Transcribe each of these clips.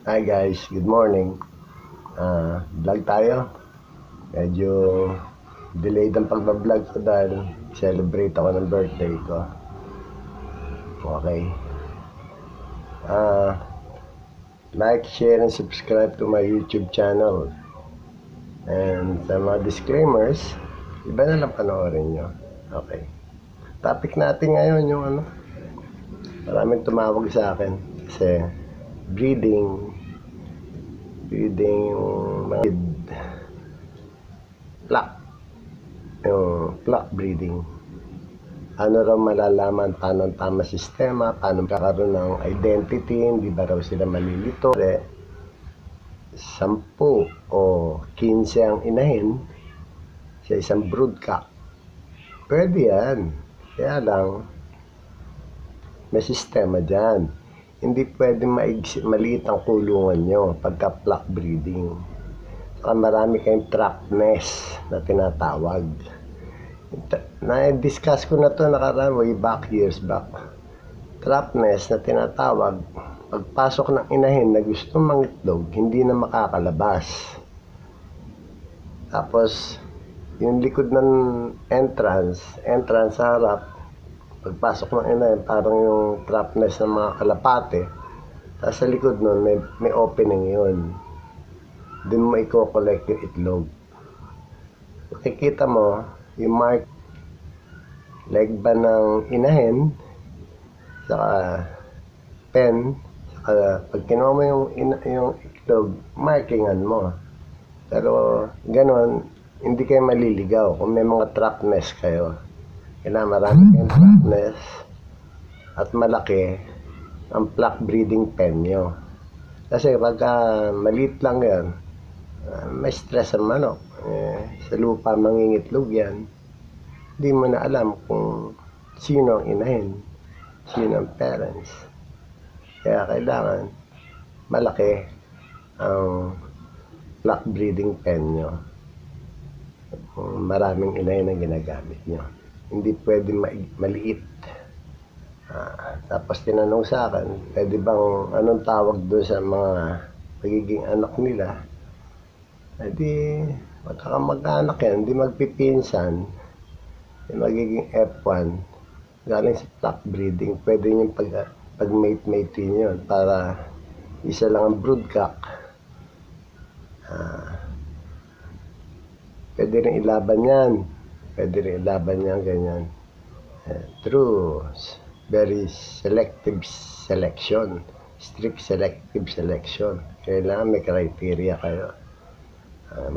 Hi guys, good morning. Vlog tayo. Medyo delayed ang pagbablog ko dahil celebrate ako ng birthday ko. Okay. Like, share, and subscribe to my YouTube channel. And sa mga disclaimers, iba na lang panoorin nyo. Okay. Topic natin ngayon yung maraming tumawag sa akin kasi breeding yung mga flock breeding. Ano raw malalaman paano ang tama sistema, paano kakaroon ng identity, hindi ba raw sila malilito. 10 o 15 ang inahin sa isang broodcock. Pwede yan. Kaya lang, may sistema dyan. Hindi pwede maliit ang kulungan nyo pagka flock breeding. Saka marami kayong trap nest na tinatawag. Na-discuss ko na to nakaraan way back, years back. Trap nest na tinatawag, pagpasok ng inahin na gusto mangitlog, hindi na makakalabas. Tapos, yung likod ng entrance sa harap, pagpasok ng inahin, parang yung trap nest ng mga kalapate. Tapos sa likod nun, may opening yun. Doon mo i-collect yung itlog. Makikita mo, yung mark leg ba ng inahin, saka pen, saka pag kinuha mo yung itlog, markingan mo. Pero ganon, hindi kayo maliligaw kung may mga trap nest kayo. Kailangan marami kayong trap nest at malaki ang flock breeding pen nyo. Kasi pagka maliit lang yan, may stress ang manok. Sa lupa mangingitlog yan. Hindi mo na alam kung sino ang inahin, sino ang parents. Kaya kailangan malaki ang flock breeding pen nyo. Maraming inahin ang ginagamit nyo. Hindi pwede maliit. Tapos tinanong sa akin, pwede bang anong tawag doon sa mga pagiging anak nila? Hindi, magkakamag-anak yan, hindi magpipinsan, hindi magiging F1 galing sa flock breeding. Pwede nyo pag-mate yun para isa lang ang broodcock. Pwede rin ilaban yan. Ganyan. Through very selective selection. Strict selective selection. Kailangan may criteria kayo.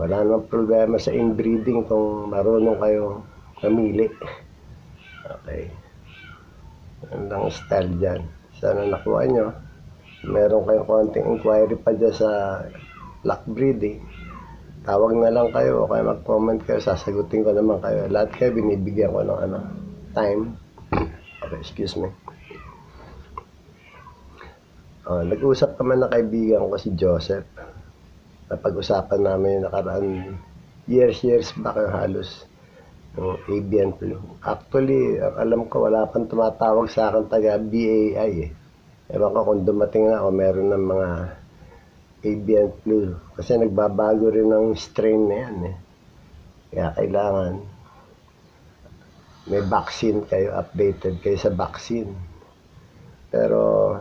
Wala namang problema sa inbreeding kung marunong kayong mamili. Okay. Yan lang style dyan. Sana nakuha nyo. Meron kayong konting inquiry pa dyan sa flock breeding. Tawag na lang kayo o kaya mag-comment kayo, sasagutin ko naman kayo. Lahat kayo binibigyan ko ng time. Okay, excuse me. Nag-usap kami ng kaibigan ko si Joseph. Napag-usapan namin yung nakaraan years back yung halos yung avian flu. Actually, alam ko wala pang tumatawag sa akin taga BAI Ewan ko kung dumating na o meron ng mga avian flu. Kasi nagbabago rin ng strain na yan Kaya kailangan may vaccine kayo, updated kayo sa vaccine. Pero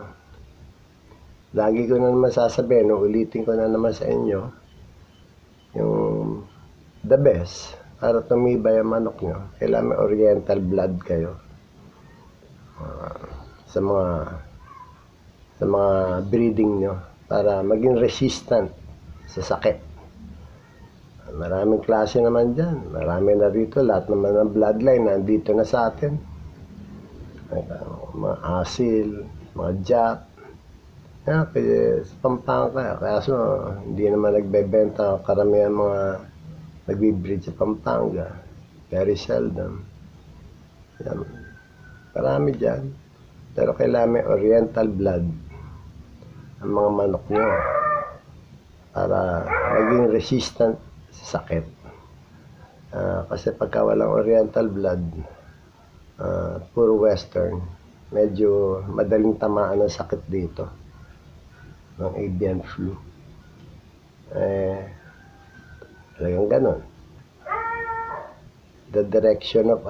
lagi ko na naman sasabihin, ulitin ko na naman sa inyo, yung the best para tumibay ang manok nyo, kailangan may oriental blood kayo sa mga breeding nyo para maging resistant sa sakit. Maraming klase naman dyan. Marami na rito. Lahat naman ng bloodline nandito na sa atin. Mga asil, mga jap. Kaya sa Pampanga. Kaya hindi naman nagbebenta karamihan mga nagbibreed sa Pampanga. Very seldom. Marami dyan. Pero kailangan may oriental blood ang mga manok nyo para maging resistant sa sakit. Kasi pagka walang oriental blood, puro western, medyo madaling tamaan ng sakit dito. ng avian flu. Talagang ganon. The direction of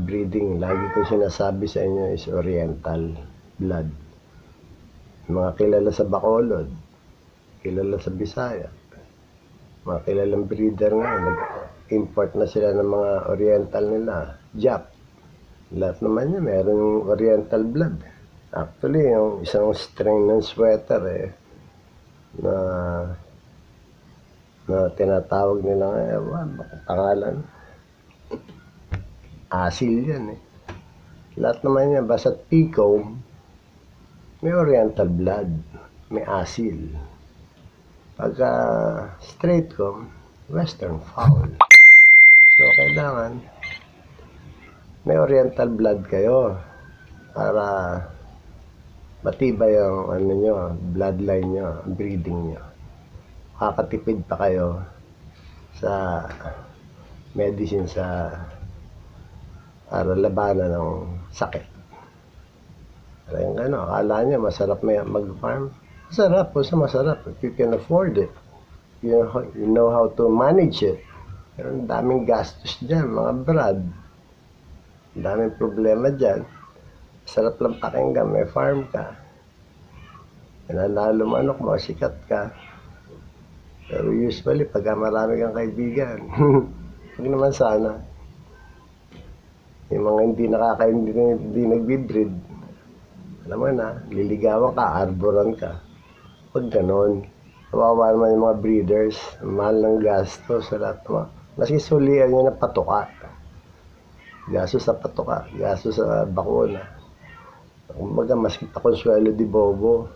breeding, lagi ko sinasabi sa inyo, is oriental blood. Mga kilala sa Bacolod, kilala sa Bisaya, mga kilalang breeder nga, nag-import na sila ng mga oriental nila, Jap. Lahat naman yun, meron yung oriental blood. Actually, yung isang strain ng sweater na tinatawag nila pangalan, asil yan Lahat naman yan, basta Pecom, may oriental blood, may asil. Pagka straightcomb, western fowl. So, kailangan may oriental blood kayo para matibay yung bloodline nyo, breeding nyo. Kakatipid pa kayo sa medicine para labanan ng sakit. Kaya akala nyo masarap mag-farm. Masarap po masarap if you can afford it. You know how to manage it. Pero ang daming gastos dyan, mga brad. Ang daming problema dyan. Sarap lang pakinggan, may farm ka. Nanalo manok mo, sikat ka. Pero usually, pagka marami kang kaibigan, huwag naman sana. Yung mga hindi nagbibreed, alam mo na, liligawan ka, arboran ka. Huwag ganon. Kawawa naman yung mga breeders, mahal ng gasto sa lahat mo. Maski sulian nyo na patuka. Gasto sa patuka, gasto sa bakuna. Kumbaga, maski pakonsuelo di bobo.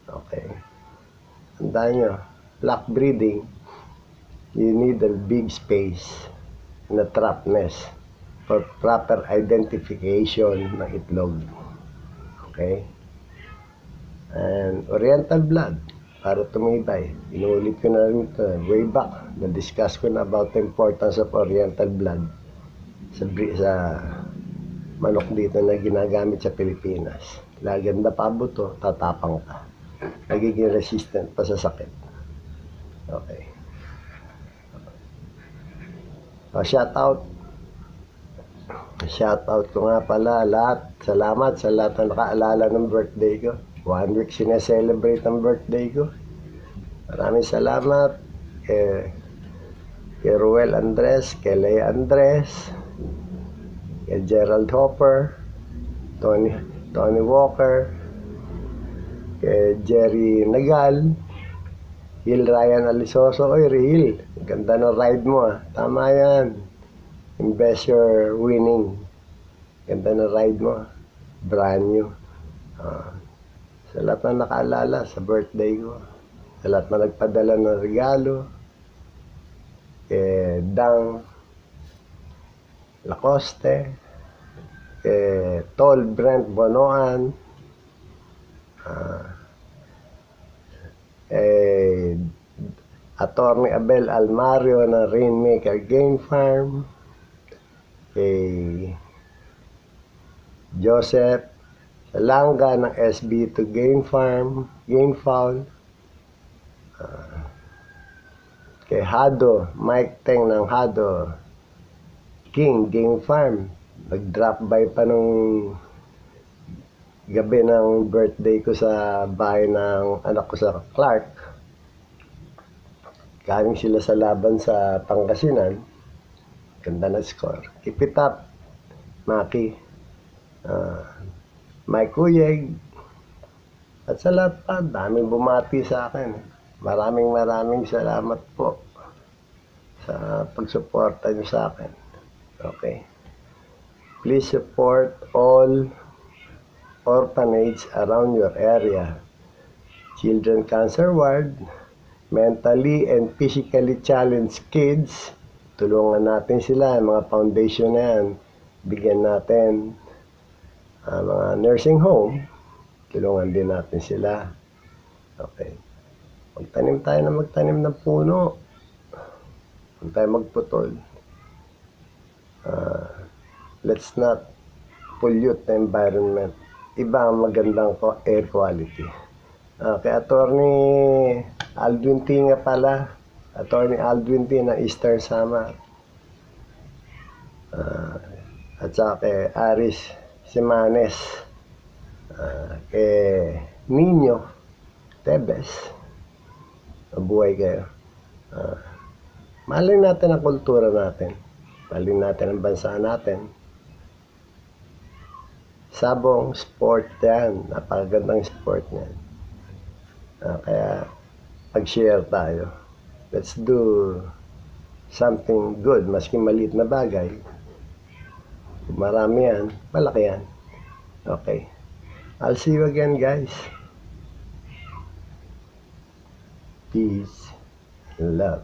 Okay. Tandaan nyo, flock breeding, you need a big space na trap nest for proper identification ng itlog. Okay? And oriental blood, para tumibay. Inuulit ko na rin ito. Way back, na-discuss ko na about the importance of oriental blood sa manok dito na ginagamit sa Pilipinas. Laganda pa buto, tatapang ka. Nagiging resistant pa sa sakit. Okay. So, shoutout ko nga pala lahat. Salamat sa lahat na nakaalala ng birthday ko. 1 week sineselebrate ang birthday ko. Maraming salamat kay Ruel Andres, kay Leia Andres, kay Gerald Hopper, Tony Walker, kay Jerry Nagal, Hil Ryan Alisoso. Oy, Rihil, ganda ng ride mo Tama yan. Invest your winning. Ganda ng ride mo. Brand new. Sa lahat na nakaalala sa birthday ko, sa lahat na nagpadala ng regalo, kay Dang Lacoste, kay Tol Brent Bonoan, Attorney Abel Almario ng Rainmaker Game Farm, kay Joseph Salanga ng SB2 Game Fowl, kay Hado, Mike Teng ng Hado King Game Farm. Nag-drop by pa nung gabi ng birthday ko sa bahay ng anak ko sa Clark. Galing sila sa laban sa Pangasinan. Ganda na score. Keep it up, Maki. Mike Kuyeg. At sa lahat pa, daming bumati sa akin. Maraming salamat po sa pagsuporta niyo sa akin. Okay. Please support all orphanage around your area. Children Cancer Ward, mentally and physically challenged kids, tulungan natin sila, mga foundation na yan. Bigyan natin mga nursing home, tulungan din natin sila. Okay. Magtanim ng puno. Huwag tayo magputol. Let's not pollute the environment. Iba ang magandang air quality. Kay Attorney Alvin T nga pala. Attorney Alvin T ng Eastern Samar. At saka kay Aris Simanes. Kay Nino Tebes. Mabuhay kayo. Mahalin natin ang kultura natin. Mahalin natin ang bansa natin. Sabong sport yan. Napakagandang sport yan. Kaya pag-share tayo. Let's do something good. Maski maliit na bagay. Kung marami yan, malaki yan. Okay. I'll see you again, guys. Peace and love.